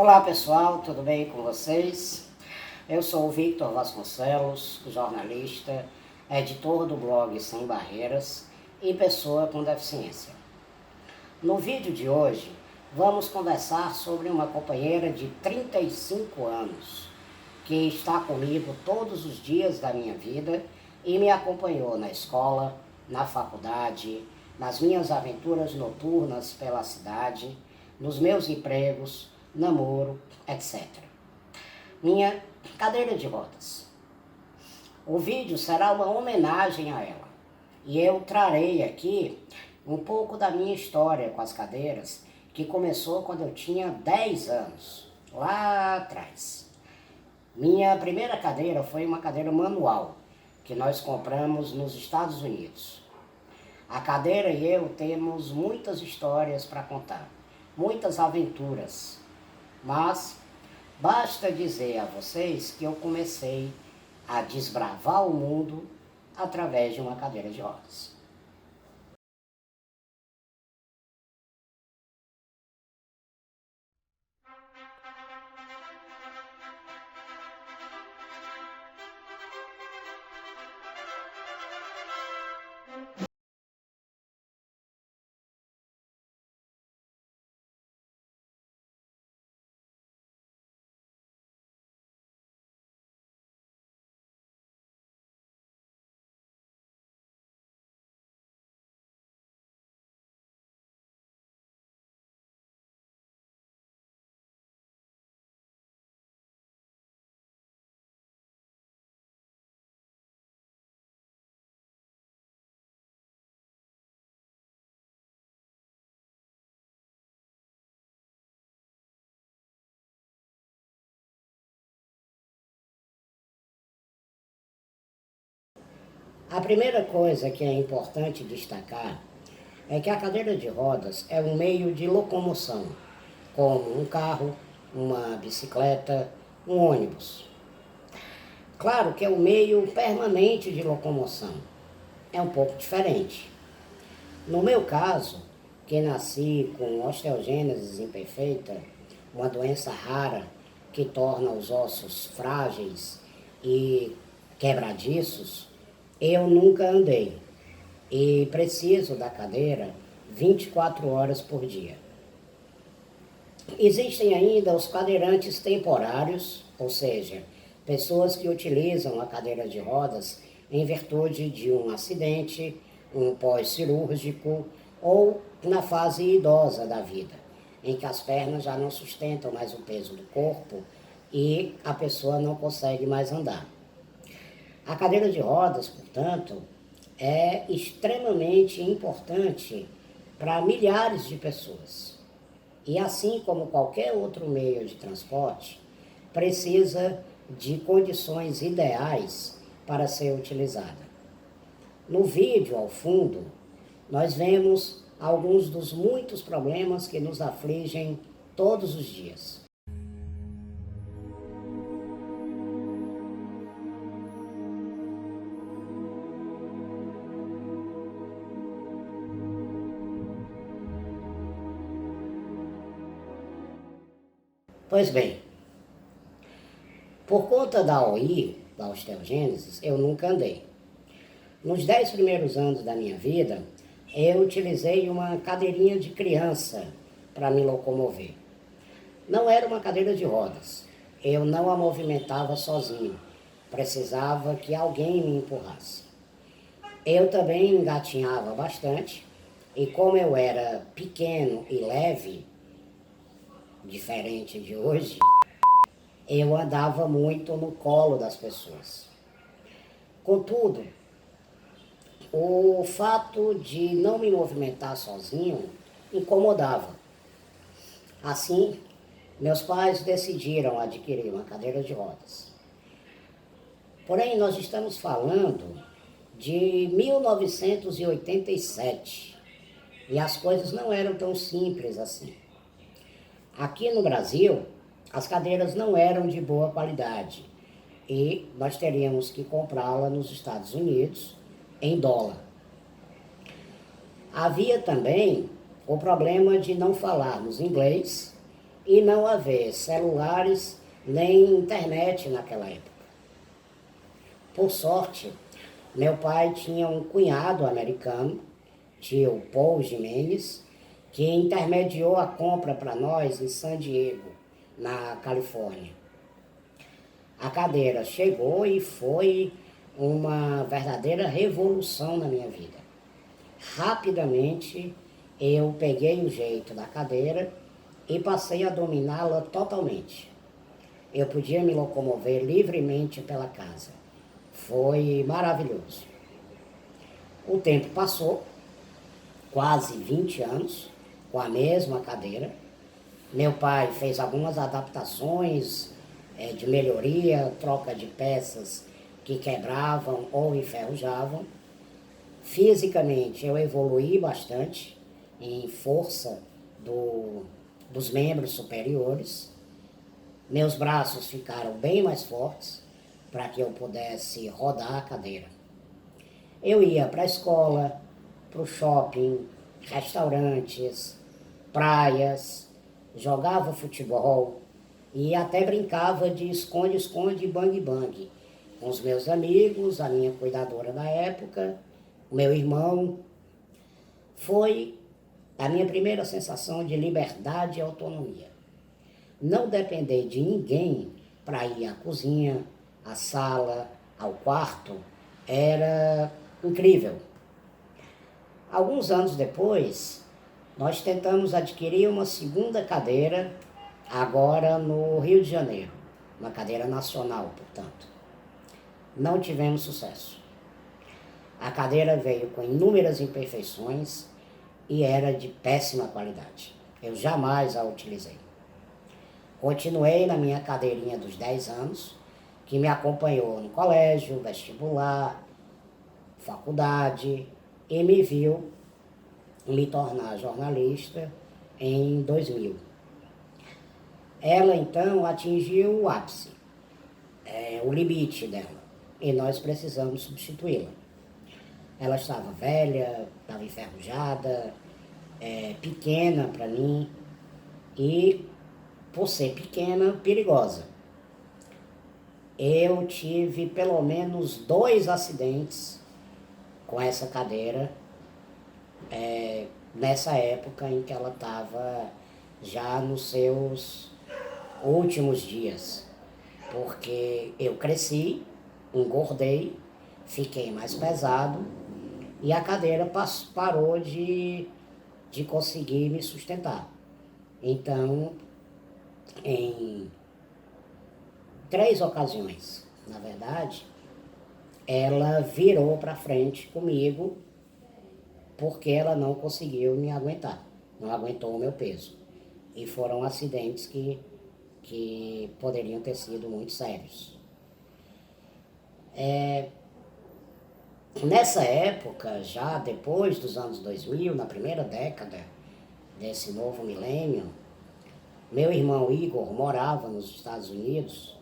Olá pessoal, tudo bem com vocês? Eu sou o Victor Vasconcelos, jornalista, editor do blog Sem Barreiras e pessoa com deficiência. No vídeo de hoje, vamos conversar sobre uma companheira de 35 anos que está comigo todos os dias da minha vida e me acompanhou na escola, na faculdade, nas minhas aventuras noturnas pela cidade, nos meus empregos, namoro, etc. Minha cadeira de rodas. O vídeo será uma homenagem a ela e eu trarei aqui um pouco da minha história com as cadeiras, que começou quando eu tinha 10 anos, lá atrás. Minha primeira cadeira foi uma cadeira manual, que nós compramos nos Estados Unidos. A cadeira e eu temos muitas histórias para contar, muitas aventuras, mas basta dizer a vocês que eu comecei a desbravar o mundo através de uma cadeira de rodas. A primeira coisa que é importante destacar é que a cadeira de rodas é um meio de locomoção, como um carro, uma bicicleta, um ônibus. Claro que é um meio permanente de locomoção, é um pouco diferente. No meu caso, que nasci com osteogênese imperfeita, uma doença rara que torna os ossos frágeis e quebradiços, eu nunca andei e preciso da cadeira 24 horas por dia. Existem ainda os cadeirantes temporários, ou seja, pessoas que utilizam a cadeira de rodas em virtude de um acidente, um pós-cirúrgico ou na fase idosa da vida, em que as pernas já não sustentam mais o peso do corpo e a pessoa não consegue mais andar. A cadeira de rodas, portanto, é extremamente importante para milhares de pessoas. E assim como qualquer outro meio de transporte, precisa de condições ideais para ser utilizada. No vídeo, ao fundo, nós vemos alguns dos muitos problemas que nos afligem todos os dias. Pois bem, por conta da OI, da osteogênese, eu nunca andei. Nos 10 primeiros anos da minha vida, eu utilizei uma cadeirinha de criança para me locomover. Não era uma cadeira de rodas, eu não a movimentava sozinho, precisava que alguém me empurrasse. Eu também engatinhava bastante, e como eu era pequeno e leve, diferente de hoje, eu andava muito no colo das pessoas. Contudo, o fato de não me movimentar sozinho incomodava. Assim, meus pais decidiram adquirir uma cadeira de rodas. Porém, nós estamos falando de 1987 e as coisas não eram tão simples assim. Aqui no Brasil, as cadeiras não eram de boa qualidade e nós teríamos que comprá-la nos Estados Unidos em dólar. Havia também o problema de não falarmos inglês e não haver celulares nem internet naquela época. Por sorte, meu pai tinha um cunhado americano, tio Paul Jimenez, que intermediou a compra para nós em San Diego, na Califórnia. A cadeira chegou e foi uma verdadeira revolução na minha vida. Rapidamente eu peguei o jeito da cadeira e passei a dominá-la totalmente. Eu podia me locomover livremente pela casa. Foi maravilhoso. O tempo passou, quase 20 anos, com a mesma cadeira. Meu pai fez algumas adaptações de melhoria, troca de peças que quebravam ou enferrujavam. Fisicamente eu evoluí bastante em força dos membros superiores. Meus braços ficaram bem mais fortes para que eu pudesse rodar a cadeira. Eu ia para a escola, para o shopping, restaurantes, praias, jogava futebol e até brincava de esconde-esconde e bang-bang com os meus amigos, a minha cuidadora da época, o meu irmão. Foi a minha primeira sensação de liberdade e autonomia. Não depender de ninguém para ir à cozinha, à sala, ao quarto, era incrível. Alguns anos depois, nós tentamos adquirir uma segunda cadeira, agora no Rio de Janeiro, uma cadeira nacional, portanto. Não tivemos sucesso. A cadeira veio com inúmeras imperfeições e era de péssima qualidade. Eu jamais a utilizei. Continuei na minha cadeirinha dos 10 anos, que me acompanhou no colégio, vestibular, faculdade, e me viu me tornar jornalista em 2000. Ela, então, atingiu o ápice, o limite dela, e nós precisamos substituí-la. Ela estava velha, estava enferrujada, pequena para mim, e, por ser pequena, perigosa. Eu tive pelo menos 2 acidentes com essa cadeira, nessa época em que ela estava já nos seus últimos dias, porque eu cresci, engordei, fiquei mais pesado e a cadeira parou de conseguir me sustentar. Então, em 3 ocasiões, na verdade, ela virou para frente comigo porque ela não conseguiu me aguentar, não aguentou o meu peso. E foram acidentes que poderiam ter sido muito sérios. Nessa época, já depois dos anos 2000, na primeira década desse novo milênio, meu irmão Igor morava nos Estados Unidos,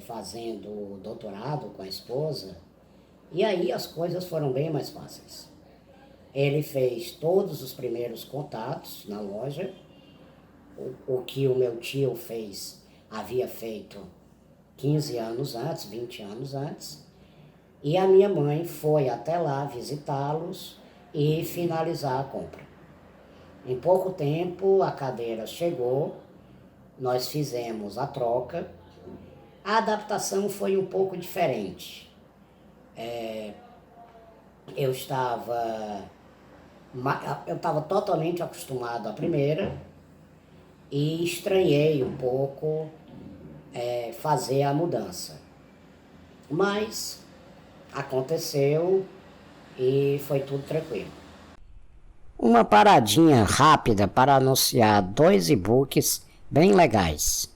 fazendo doutorado com a esposa, e aí as coisas foram bem mais fáceis. Ele fez todos os primeiros contatos na loja, o que o meu tio havia feito 15 anos antes, 20 anos antes, e a minha mãe foi até lá visitá-los e finalizar a compra. Em pouco tempo a cadeira chegou, nós fizemos a troca. A adaptação foi um pouco diferente. Eu estava totalmente acostumado à primeira e estranhei um pouco fazer a mudança. Mas aconteceu e foi tudo tranquilo. Uma paradinha rápida para anunciar 2 e-books bem legais.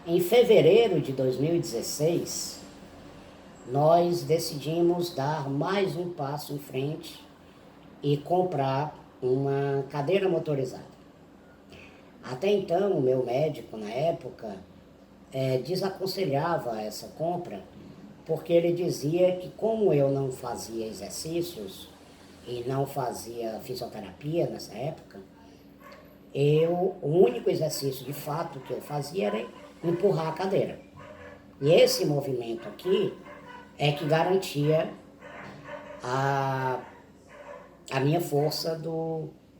Em fevereiro de 2016, nós decidimos dar mais um passo em frente e comprar uma cadeira motorizada. Até então, o meu médico, na época, desaconselhava essa compra, porque ele dizia que como eu não fazia exercícios e não fazia fisioterapia nessa época, o único exercício de fato que eu fazia era empurrar a cadeira. E esse movimento aqui é que garantia a minha força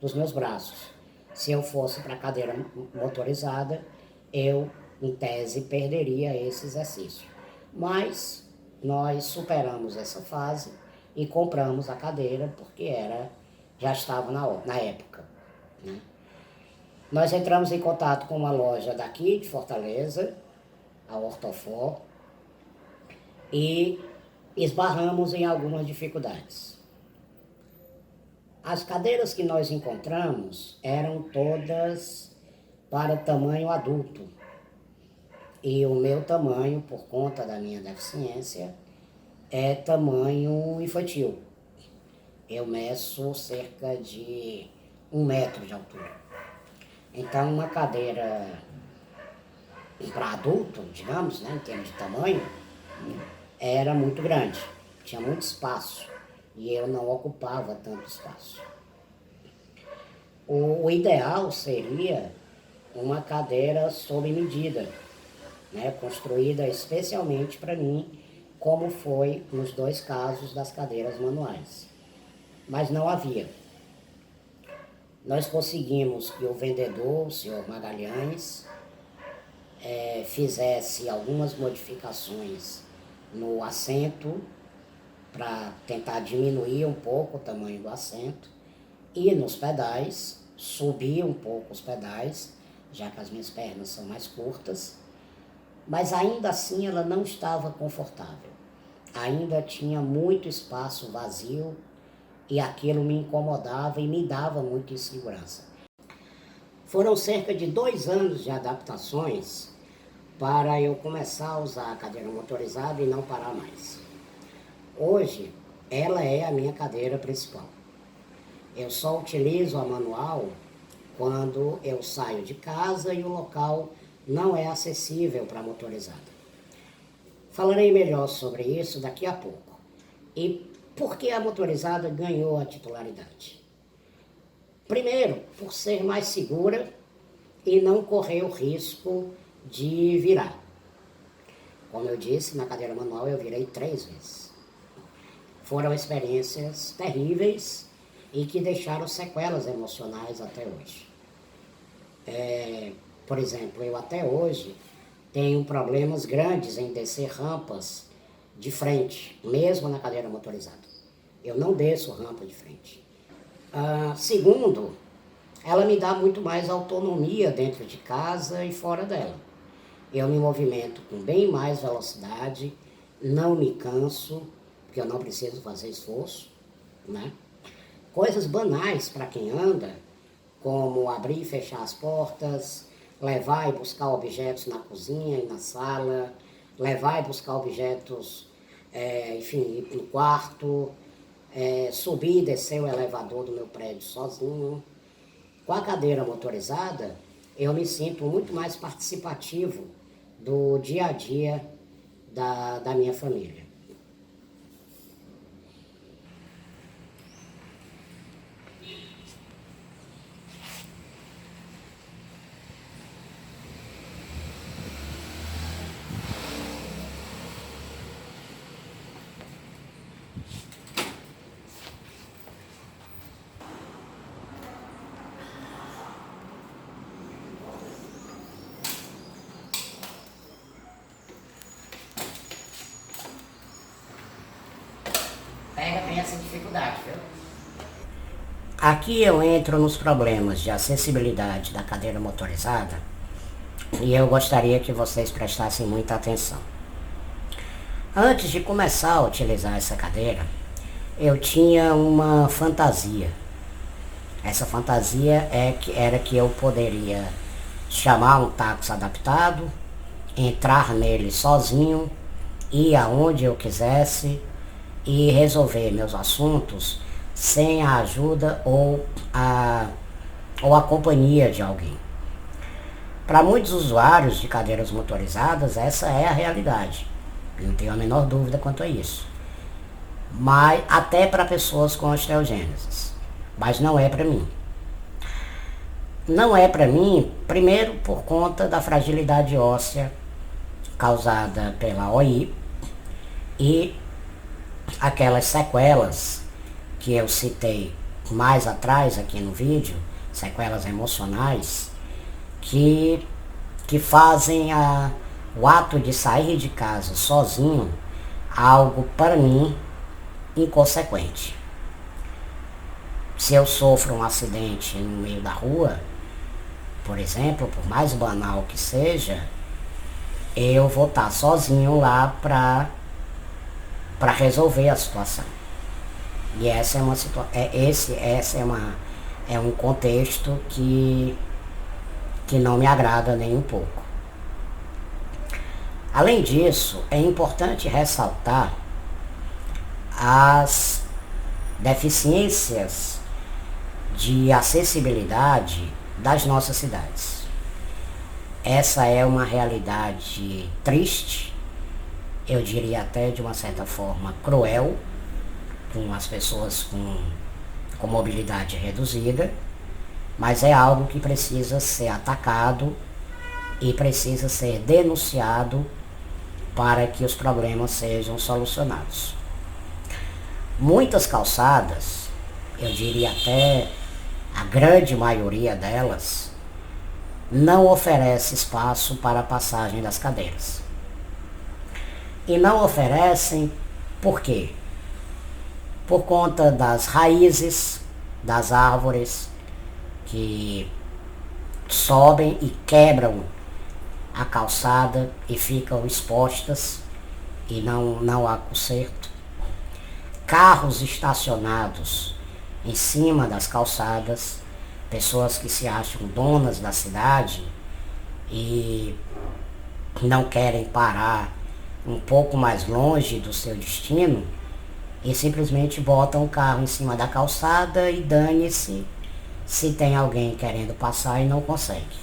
dos meus braços. Se eu fosse para a cadeira motorizada, eu, em tese, perderia esse exercício. Mas nós superamos essa fase e compramos a cadeira porque já estava na época, né? Nós entramos em contato com uma loja daqui de Fortaleza, a Ortofor, e esbarramos em algumas dificuldades. As cadeiras que nós encontramos eram todas para tamanho adulto. E o meu tamanho, por conta da minha deficiência, é tamanho infantil. Eu meço cerca de 1 metro de altura. Então, uma cadeira para adulto, digamos, né, em termos de tamanho, era muito grande, tinha muito espaço e eu não ocupava tanto espaço. O ideal seria uma cadeira sob medida, né, construída especialmente para mim, como foi nos 2 casos das cadeiras manuais. Mas não havia. Nós conseguimos que o vendedor, o senhor Magalhães, fizesse algumas modificações no assento para tentar diminuir um pouco o tamanho do assento e nos pedais, subir um pouco os pedais, já que as minhas pernas são mais curtas, mas ainda assim ela não estava confortável. Ainda tinha muito espaço vazio e aquilo me incomodava e me dava muita insegurança. Foram cerca de 2 anos de adaptações para eu começar a usar a cadeira motorizada e não parar mais. Hoje, ela é a minha cadeira principal. Eu só utilizo a manual quando eu saio de casa e o local não é acessível para a motorizada. Falarei melhor sobre isso daqui a pouco. E por que a motorizada ganhou a titularidade? Primeiro, por ser mais segura e não correr o risco de virar. Como eu disse, na cadeira manual eu virei 3 vezes. Foram experiências terríveis e que deixaram sequelas emocionais até hoje. Por exemplo, eu até hoje tenho problemas grandes em descer rampas de frente, mesmo na cadeira motorizada. Eu não desço rampa de frente. Segundo, ela me dá muito mais autonomia dentro de casa e fora dela. Eu me movimento com bem mais velocidade, não me canso, porque eu não preciso fazer esforço, né? Coisas banais para quem anda, como abrir e fechar as portas, levar e buscar objetos na cozinha e na sala, levar e buscar objetos, enfim, no quarto, subir e descer o elevador do meu prédio sozinho. Com a cadeira motorizada, eu me sinto muito mais participativo do dia a dia da minha família. Pega bem essa dificuldade, viu? Aqui eu entro nos problemas de acessibilidade da cadeira motorizada e eu gostaria que vocês prestassem muita atenção. Antes de começar a utilizar essa cadeira, eu tinha uma fantasia. Essa fantasia era que eu poderia chamar um táxi adaptado, entrar nele sozinho, ir aonde eu quisesse e resolver meus assuntos sem a ajuda ou a companhia de alguém. Para muitos usuários de cadeiras motorizadas, essa é a realidade. Eu não tenho a menor dúvida quanto a isso. Mas até para pessoas com osteogênese. Mas não é para mim. Não é para mim, primeiro por conta da fragilidade óssea causada pela OI e aquelas sequelas que eu citei mais atrás aqui no vídeo, sequelas emocionais, que fazem o ato de sair de casa sozinho algo, para mim, inconsequente. Se eu sofro um acidente no meio da rua, por exemplo, por mais banal que seja, eu vou estar sozinho lá para resolver a situação. E essa é uma é um contexto que não me agrada nem um pouco. Além disso, é importante ressaltar as deficiências de acessibilidade das nossas cidades. Essa é uma realidade triste, eu diria até de uma certa forma cruel, com as pessoas com mobilidade reduzida, mas é algo que precisa ser atacado e precisa ser denunciado para que os problemas sejam solucionados. Muitas calçadas, eu diria até a grande maioria delas, não oferece espaço para a passagem das cadeiras. E não oferecem por quê? Por conta das raízes das árvores que sobem e quebram a calçada e ficam expostas e não há conserto. Carros estacionados em cima das calçadas, pessoas que se acham donas da cidade e não querem parar um pouco mais longe do seu destino e simplesmente botam o carro em cima da calçada e dane-se se tem alguém querendo passar e não consegue.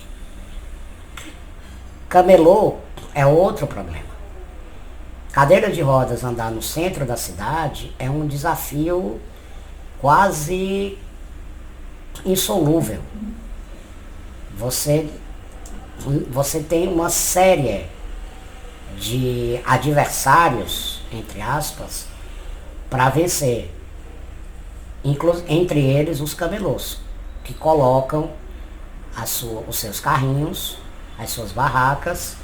Camelô é outro problema. Cadeira de rodas andar no centro da cidade é um desafio quase insolúvel. Você tem uma série de adversários, entre aspas, para vencer. Entre eles os camelôs, que colocam os seus carrinhos, as suas barracas,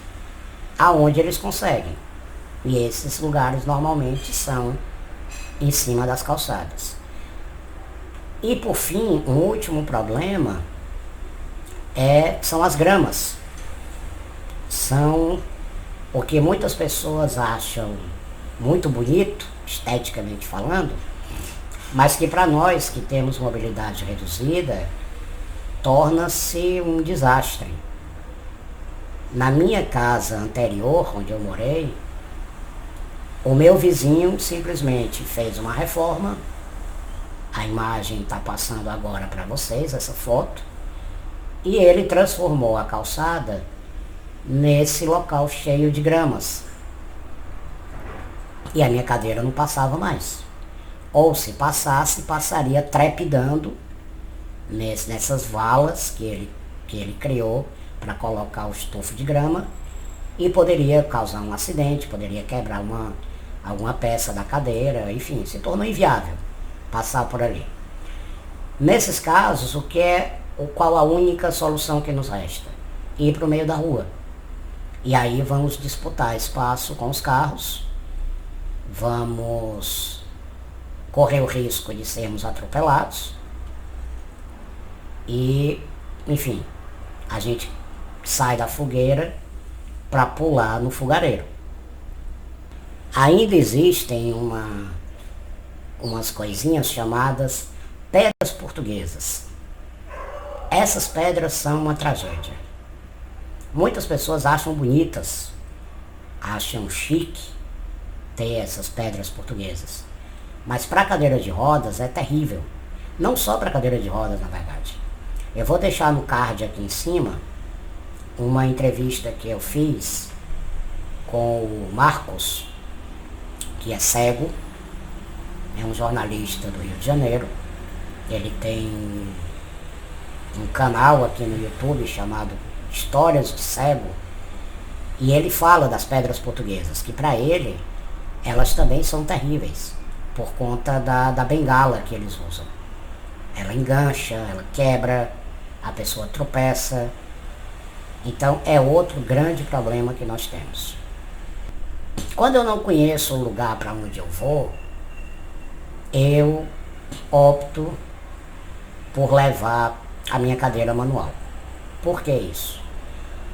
aonde eles conseguem. E esses lugares normalmente são em cima das calçadas. E por fim, um último problema são as gramas. São o que muitas pessoas acham muito bonito, esteticamente falando, mas que para nós que temos mobilidade reduzida, torna-se um desastre. Na minha casa anterior, onde eu morei, o meu vizinho simplesmente fez uma reforma. A imagem está passando agora para vocês, essa foto. E ele transformou a calçada nesse local cheio de gramas. E a minha cadeira não passava mais. Ou se passasse, passaria trepidando nessas valas que ele criou para colocar o estofo de grama e poderia causar um acidente, poderia quebrar alguma peça da cadeira, enfim, se tornou inviável passar por ali. Nesses casos, qual a única solução que nos resta? Ir para o meio da rua. E aí vamos disputar espaço com os carros, vamos correr o risco de sermos atropelados e, enfim, a gente sai da fogueira para pular no fogareiro. Ainda existem umas coisinhas chamadas pedras portuguesas. Essas pedras são uma tragédia. Muitas pessoas acham bonitas, acham chique ter essas pedras portuguesas. Mas para cadeira de rodas é terrível. Não só para cadeira de rodas, na verdade. Eu vou deixar no card aqui em cima uma entrevista que eu fiz com o Marcos, que é cego, é um jornalista do Rio de Janeiro. Ele tem um canal aqui no YouTube chamado Histórias de Cego, e ele fala das pedras portuguesas, que para ele elas também são terríveis, por conta da bengala que eles usam. Ela engancha, ela quebra, a pessoa tropeça. Então é outro grande problema que nós temos. Quando eu não conheço o lugar para onde eu vou, eu opto por levar a minha cadeira manual. Por que isso?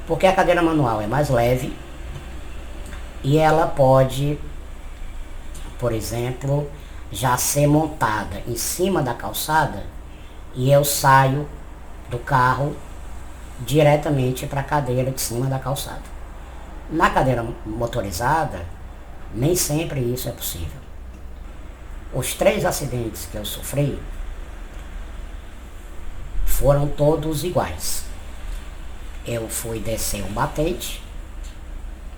Porque a cadeira manual é mais leve e ela pode, por exemplo, já ser montada em cima da calçada e eu saio do carro diretamente para a cadeira de cima da calçada. Na cadeira motorizada, nem sempre isso é possível. Os 3 acidentes que eu sofri foram todos iguais. Eu fui descer um batente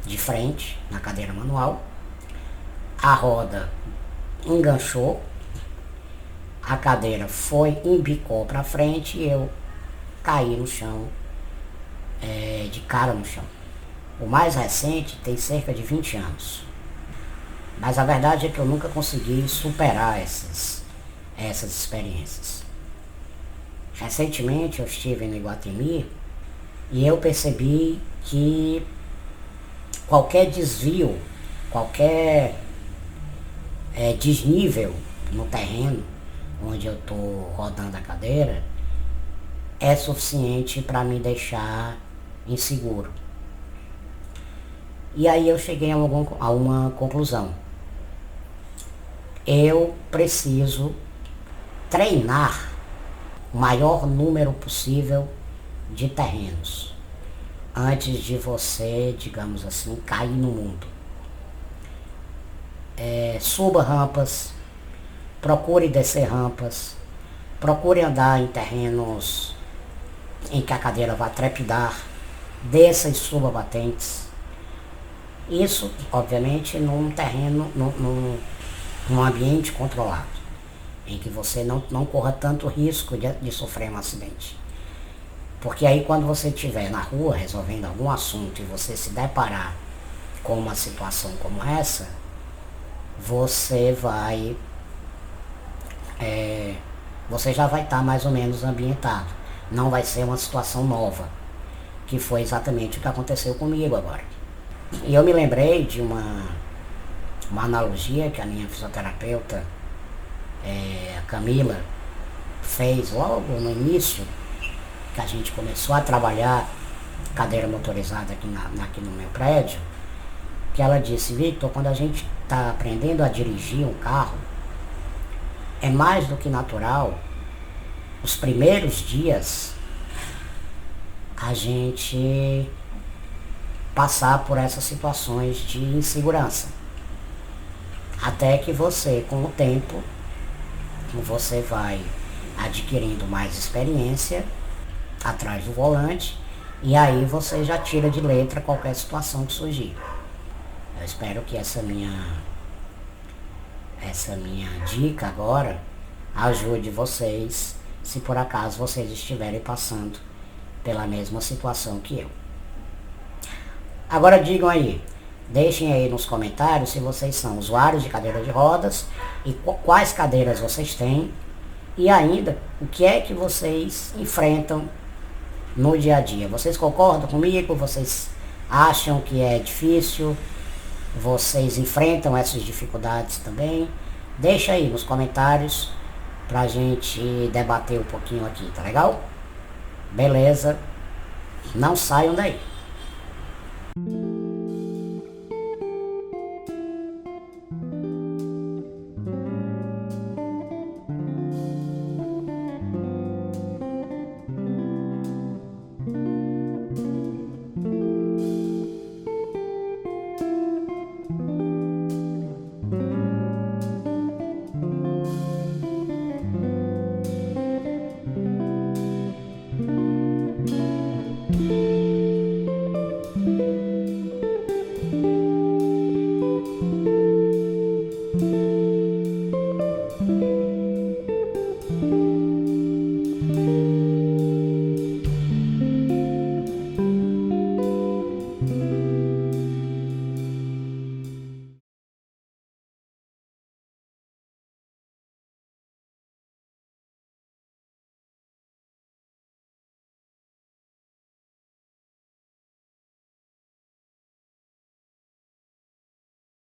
de frente na cadeira manual, a roda enganchou, a cadeira embicou para frente e eu caí no chão, de cara no chão. O mais recente tem cerca de 20 anos. Mas a verdade é que eu nunca consegui superar essas experiências. Recentemente eu estive no Iguatemi e eu percebi que qualquer desvio, qualquer desnível no terreno onde eu estou rodando a cadeira é suficiente para me deixar inseguro. E aí eu cheguei a uma conclusão. Eu preciso treinar o maior número possível de terrenos antes de você, digamos assim, cair no mundo. Suba rampas, procure descer rampas, procure andar em terrenos em que a cadeira vai trepidar, desça e suba batentes. Isso, obviamente, num terreno, num ambiente controlado, em que você não corra tanto risco de sofrer um acidente. Porque aí quando você estiver na rua resolvendo algum assunto e você se deparar com uma situação como essa, você já vai estar mais ou menos ambientado. Não vai ser uma situação nova, que foi exatamente o que aconteceu comigo agora. E eu me lembrei de uma analogia que a minha fisioterapeuta, a Camila, fez logo no início, que a gente começou a trabalhar cadeira motorizada aqui no meu prédio, que ela disse: Victor, quando a gente está aprendendo a dirigir um carro, é mais do que natural, os primeiros dias, a gente passar por essas situações de insegurança. Até que você, com o tempo, você vai adquirindo mais experiência atrás do volante e aí você já tira de letra qualquer situação que surgir. Eu espero que essa minha dica agora ajude vocês, se por acaso vocês estiverem passando pela mesma situação que eu. Agora digam aí, deixem aí nos comentários se vocês são usuários de cadeira de rodas e quais cadeiras vocês têm e ainda o que é que vocês enfrentam no dia a dia. Vocês concordam comigo? Vocês acham que é difícil? Vocês enfrentam essas dificuldades também? Deixa aí nos comentários pra gente debater um pouquinho aqui, tá legal? Beleza? Não saiam daí.